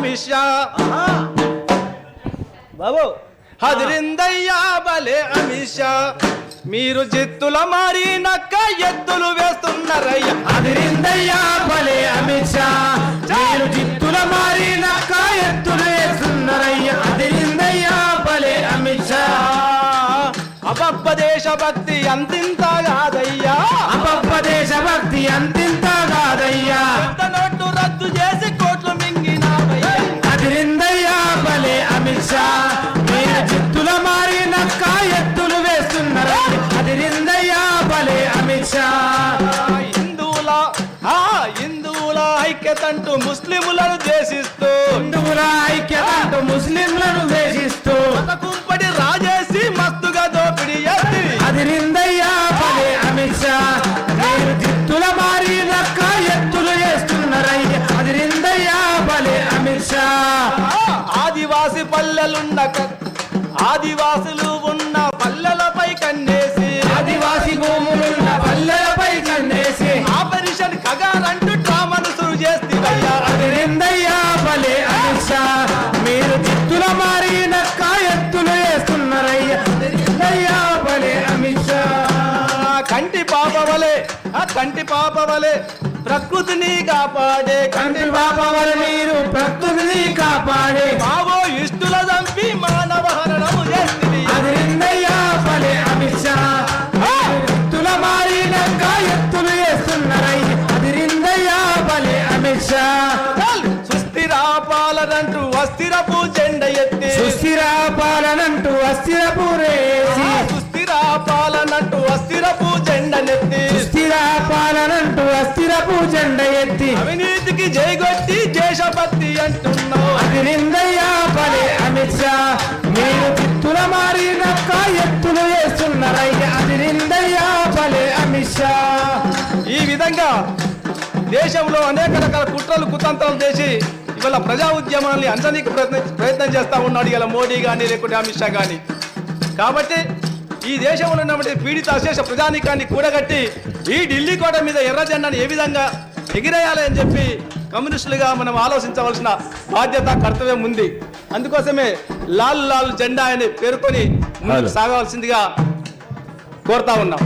అమిత్ షా బాబు హదిరిందయ్యా భలే అమిత్ షా మీరు జిత్తుల మారి నక్క ఎత్తులు వేస్తున్నారయ్యా అదిరిందయ్యా భలే అమిత్ షా మీరు జిత్తుల మారి నక్క ఎత్తులు వేస్తున్నారయ్యా అదిరిందయ్యా భలే అమిత్ షా అపప్ప దేశభక్తి అంతింత కాదయ్యా అపప్ప దేశభక్తి అంతింత కాదయ్యా పెద్ద నోట్లు రద్దు చేసి కోట్లు మింగినావయ్యా అదిరిందయ్యా భలే అమిత్ షా మీరు జిత్తుల మారి నక్క ఎత్తులు వేస్తున్నారయ్యా అదిరిందయ్యా భలే అమిత్ షా హిందువుల ఐక్యతంటూ ముస్లిములను ద్వేషిస్తూ హిందువుల ఐక్యతంటూ ముస్లింలను ద్వేషిస్తూ కుంపడి రాజేసి మస్తుగా దోపిడి చేసి అదిరిందయ్యా భలే అమిత్ షా మీరు జిత్తుల మారి నక్క ఎత్తులు వేస్తున్నారయ్యా అదిరిందయ్యా భలే అమిత్ షా ఆదివాసి ఆదివాసులు ఉన్న పల్లెలపై కన్నేసి ఆదివాసి భూములున్న పల్లెలపై కన్నేసి ఆపరేషన్ కగారంటూ డ్రామాను సురు చేస్తీవయ్యా అదిరిందయ్యా భలే అమిత్ షా మీరు జిత్తుల మారి నక్క ఎత్తులు వేస్తున్నారయ్యా అదిరిందయ్యా భలే అమిత్ షా కంటి పాప వలె ప్రకృతిని కాపాడే కంటి పాపవల మీరు ప్రకృతిని కాపాడే మావోయిస్టుల చంపి మానవ హరణము చేస్తుంది అదిరిందయ్యా భలే అమిత్ షా ఎత్తుల మారి నక్క ఎత్తులు వేస్తున్నారయ్యా అదిరిందయ్యా భలే అమిత్ షా సుస్థిర పాలనంటూ అస్థిరపు జెండ ఎత్తి సుస్థిర పాలనంటూ అస్థిరపు రేసి సుస్థిర పాలనంటూ అస్థిరపు జెండనెత్తి సుస్థిర పాలనంటూ అస్థిరపు జెండ ఎత్తి అవినీతికి జైగొట్టి దేశభక్తి అంటున్నావు అదిరిందయ్యా భలే అమిత్ షా మీరు జిత్తుల మారి నక్క ఎత్తులు వేస్తున్నారయ్యా అదిరిందయ్యా భలే అమిత్ షా ఈ విధంగా దేశంలో అనేక రకాల కుట్రలు కుతంత్రాలు చేసి ఇవాళ ప్రజా ఉద్యమాన్ని అంచనీకి ప్రయత్నం చేస్తూ ఉన్నాడు ఇలా మోడీ కానీ లేకుంటే అమిత్ షా కానీ. కాబట్టి ఈ దేశంలో ఉన్నటువంటి పీడిత అశేష ప్రజానీకాన్ని కూడగట్టి ఈ ఢిల్లీ కోట మీద ఎర్ర జెండాను ఏ విధంగా ఎగిరేయాలి అని చెప్పి కమ్యూనిస్టులుగా మనం ఆలోచించవలసిన బాధ్యత కర్తవ్యం ఉంది. అందుకోసమే లాల్ లాల్ జెండా అని పేర్కొని ముందుకు సాగవలసిందిగా కోరుతా ఉన్నాం.